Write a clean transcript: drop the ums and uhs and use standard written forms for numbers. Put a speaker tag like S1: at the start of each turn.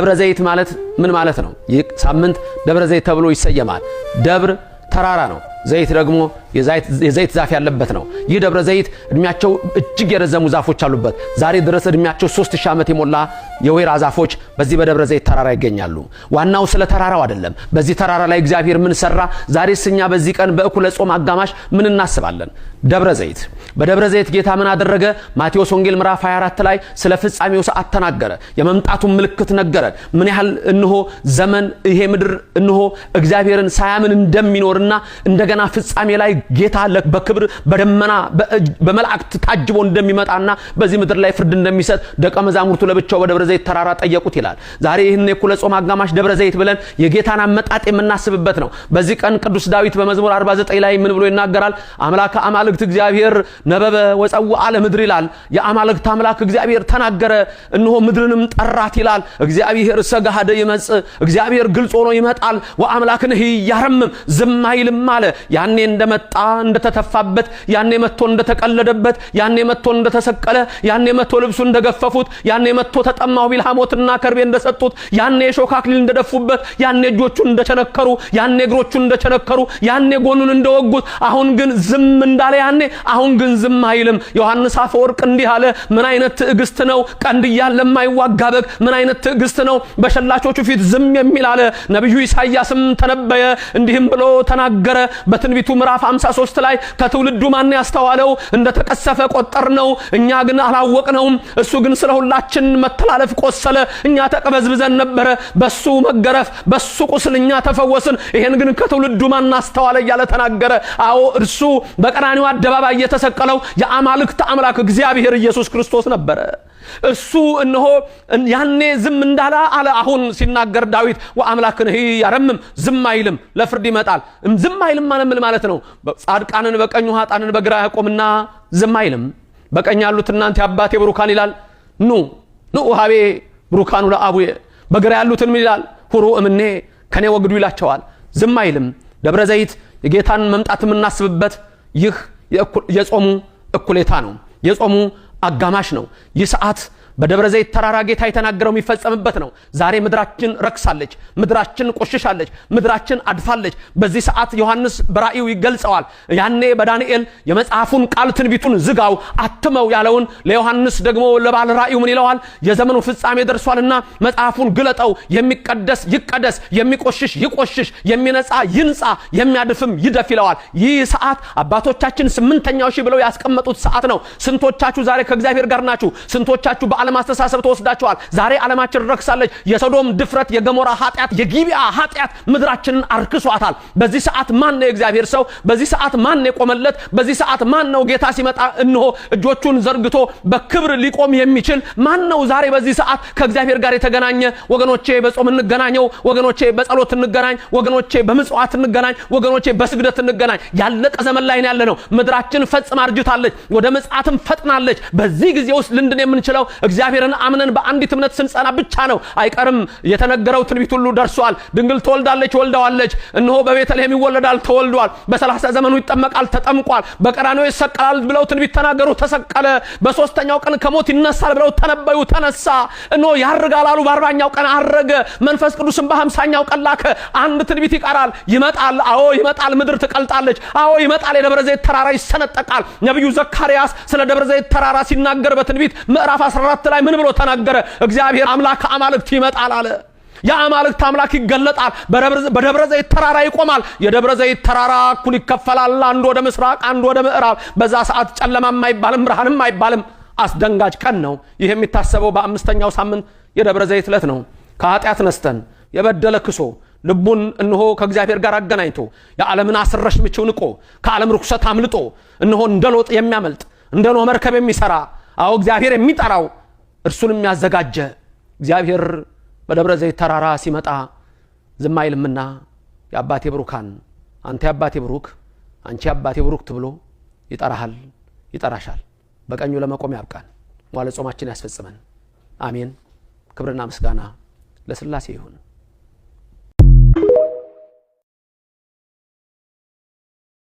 S1: ደብረ ዘይት ማለት ምን ማለት ነው? ይህ ሳምንት ደብረ ዘይት ተብሎ ይሰየማል። ደብር ተራራ ነው። ዘይት ደግሞ የዘይት ዛፍ ያለበት ነው። ይህ ደብረ ዘይት እድሜያቸው እጅግ የረዘሙ ዛፎች አሉበት። ዛሬ ድረስ እድሜያቸው 3000 ዓመት የሞላ የወይራ ዛፎች በዚህ በደብረ ዘይት ተራራ ይገኛሉ። ዋናው ስለ ተራራው አይደለም። በዚህ ተራራ ላይ እግዚአብሔር ምን ሰራ? ዛሬስ እኛ በዚህ ቀን በእኩለ ጾም አጋማሽ ምን እናስባለን? ደብረ ዘይት። በደብረ ዘይት ጌታ ምን አደረገ? ማቴዎስ ወንጌል ምዕራፍ 24 ላይ ስለ ፍጻሜው ሰዓት ተናገረ። የመምጣቱን ምልክት ነገረን። ምን ያህል እንሆ ዘመን ይሄ ምድር እንሆ እግዚአብሔርን ሳያምን እንደሚኖርና እንደገና ፍጻሜ ላይ ጌታ በክብር በደመና በመላእክት ታጅቦ እንደሚመጣና በዚህ ምድር ላይ ፍርድ እንደሚሰጥ ደቀ መዛሙርቱ ለብቻው በደብረ ዘይት ተራራ ጠየቁት ይላል። ዛሬ ይህን የእኩለ ጾም አጋማሽ ደብረ ዘይት ብለን የጌታን አመጣጥ የምናስብበት ነው። በዚህ ቀን ቅዱስ ዳዊት በመዝሙር 49 ላይ ምን ብሎ ይናገራል? አምላከ አማልክት እግዚአብሔር ነበበ ወጸውዐ ለምድር ይላል። የአማልክት አምላክ እግዚአብሔር ተናገረ፣ እነሆ ምድርንም ጠራት ይላል። እግዚአብሔር ሰጋሃደ ይመጽእ፣ እግዚአብሔር ግልጽ ሆኖ ይመጣል። ወአምላክንህ ያረምም ዝም አይልም አለ። ያኔ እንደመጣ እንደተተፋበት፣ ያኔ መጥቶ እንደተቀለደበት፣ ያኔ መጥቶ እንደተሰቀለ፣ ያኔ መጥቶ ልብሱ እንደገፈፉት፣ ያኔ መጥቶ ተጠማሁ ቢል ሐሞትና ከርቤ እንደሰጡት፣ ያኔ የሾህ አክሊል እንደደፉበት፣ ያኔ እጆቹን እንደቸነከሩ፣ ያኔ እግሮቹን እንደቸነከሩ፣ ያኔ ጎኑን እንደወጉት፣ አሁን ግን ዝም እንዳለ ያኔ አሁን ግን ዝም አይልም። ዮሐንስ አፈወርቅ እንዲህ አለ። ምን አይነት ትዕግስት ነው! ቀንድ እያለ የማይዋጋ በግ ምን አይነት ትዕግስት ነው! በሸላቾቹ ፊት ዝም የሚል አለ። ነብዩ ኢሳይያስም ተነበየ፣ እንዲህም ብሎ ተናገረ በትንቢቱ ምዕራፍ 53 ላይ ከትውልዱ ማን ያስተዋለው? እንደተቀሰፈ ቆጠርነው፣ እኛ ግን አላወቅነውም። እሱ ግን ስለ ሁላችን መተላለፍ ቆሰለ፣ እኛ ተቀበዝብዘን ነበረ። በሱ መገረፍ በሱ ቁስል እኛ ተፈወስን። ይሄን ግን ከትውልዱ ማን አስተዋለ እያለ ተናገረ። አዎ እርሱ በቀራንዮ አደባባይ የተሰቀለው የአማልክት አምላክ እግዚአብሔር ኢየሱስ ክርስቶስ ነበረ። እሱ እነሆ ያኔ ዝም እንዳለ አለ። አሁን ሲናገር ዳዊት ወአምላክንህ ያረምም ዝም አይልም፣ ለፍርድ ይመጣል። ዝም አይልም ማለት ነው ጻድቃንን በቀኙ ኃጥአንን በግራ ያቆምና ዝም አይልም። በቀኝ ያሉት እናንተ አባቴ ብሩካን ይላል። ኑ ሀቤ ብሩካኑ ለአቡዬ። በግራ ያሉትን ምን ይላል? ሁሩ እምኔ ከኔ ወግዱ ይላቸዋል። ዝም አይልም። ደብረ ዘይት የጌታን መምጣት የምናስብበት ይህ የጾሙ እኩሌታ ነው። የጾሙ አጋማሽ ነው። ይህ ሰዓት በደብረ ዘይት ተራራ ጌታ የተናገረው የሚፈጸምበት ነው። ዛሬ ምድራችን ረክሳለች፣ ምድራችን ቆሽሻለች፣ ምድራችን አድፋለች። በዚህ ሰዓት ዮሐንስ በራእዩ ይገልጸዋል። ያኔ በዳንኤል የመጽሐፉን ቃል ትንቢቱን ዝጋው አትመው ያለውን ለዮሐንስ ደግሞ ለባለ ራእዩ ምን ይለዋል? የዘመኑ ፍጻሜ ደርሷልና መጽሐፉን ግለጠው፣ የሚቀደስ ይቀደስ፣ የሚቆሽሽ ይቆሽሽ፣ የሚነጻ ይንጻ፣ የሚያድፍም ይደፍ ይለዋል። ይህ ሰዓት አባቶቻችን 8ኛው ሺህ ብለው ያስቀመጡት ሰዓት ነው። ስንቶቻችሁ ዛሬ ከእግዚአብሔር ጋር ናችሁ? ስንቶቻችሁ በዓለም አስተሳሰብ ተወስዳቸዋል? ዛሬ ዓለማችን ረክሳለች። የሶዶም ድፍረት፣ የገሞራ ኃጢአት፣ የጊቢያ ኃጢአት ምድራችንን አርክሷታል። በዚህ ሰዓት ማን ነው የእግዚአብሔር ሰው? በዚህ ሰዓት ማን ነው የቆመለት? በዚህ ሰዓት ማን ነው ጌታ ሲመጣ እነሆ እጆቹን ዘርግቶ በክብር ሊቆም የሚችል ማን ነው? ዛሬ በዚህ ሰዓት ከእግዚአብሔር ጋር የተገናኘ ወገኖቼ በጾም እንገናኘው፣ ወገኖቼ በጸሎት እንገናኝ፣ ወገኖቼ በምጽዋት እንገናኝ፣ ወገኖቼ በስግደት እንገናኝ። ያለቀ ዘመን ላይ ያለ ነው። ምድራችን ፈጽማ አርጅታለች፣ ወደ ምጽአትም ፈጥናለች። በዚህ ጊዜ ውስጥ ልንድን የምንችለው እግዚአብሔርን አምነን በአንዲት እምነት ስንጸና ብቻ ነው። አይቀርም የተነገረው ትንቢት ሁሉ ደርሷል። ድንግል ትወልዳለች፣ ወልዳዋለች። እነሆ በቤተልሔም ይወለዳል፣ ተወልዷል። በ30 ዘመኑ ይጠመቃል፣ ተጠምቋል። በቀራንዮ ይሰቀላል ብለው ትንቢት ተናገሩ፣ ተሰቀለ። በ3ኛው ቀን ከሞት ይነሳል ብለው ተነበዩ፣ ተነሳ። እነሆ ያርጋል አሉ፣ በ40ኛው ቀን አረገ። መንፈስ ቅዱስም በ50ኛው ቀን ላከ። አንድ ትንቢት ይቀራል። ይመጣል፣ አዎ ይመጣል። ምድር ትቀልጣለች፣ አዎ ይመጣል። የደብረ ዘይት ተራራ ይሰነጠቃል። ነብዩ ዘካርያስ ስለ ደብረ ዘይት ተራራ ሲናገር በትንቢት ምዕራፍ 14 ላይ ምን ብሎ ተናገረ? እግዚአብሔር አምላክ አማልክት ይመጣል አለ። የአማልክት አምላክ ይገለጣል፣ በደብረ ዘይት ተራራ ይቆማል። የደብረ ዘይት ተራራ እኩል ይከፈላል፣ አንዱ ወደ ምስራቅ አንዱ ወደ ምዕራብ። በዛ ሰዓት ጨለማም አይባልም ብርሃንም አይባልም። አስደንጋጭ ቀን ነው። ይህ የሚታሰበው በ5ኛው ሳምንት የደብረ ዘይት ዕለት ነው። ከኃጢአት ነስተን የበደለ ክሶ ልቡን እነሆ ከእግዚአብሔር ጋር አገናኝቶ የዓለምን አስረሽ ምችው ንቆ ከዓለም ርኩሰት አምልጦ እነሆ እንደ ሎጥ የሚያመልጥ እንደ ኖህ መርከብ የሚሰራ አዎ እግዚአብሔር የሚጠራው እርሱን የሚያዘጋጀ እግዚአብሔር በደብረ ዘይት ተራራ ሲመጣ ዝም አይልምና የአባቴ ብሩካን አንተ የአባቴ ብሩክ አንቺ የአባቴ ብሩክ ተብሎ ይጠራሃል፣ ይጠራሻል። በቀኙ ለመቆም ያብቃን። መዋዕለ ጾማችን ያስፈጽመን። አሜን። ክብርና ምስጋና ለሥላሴ ይሁን።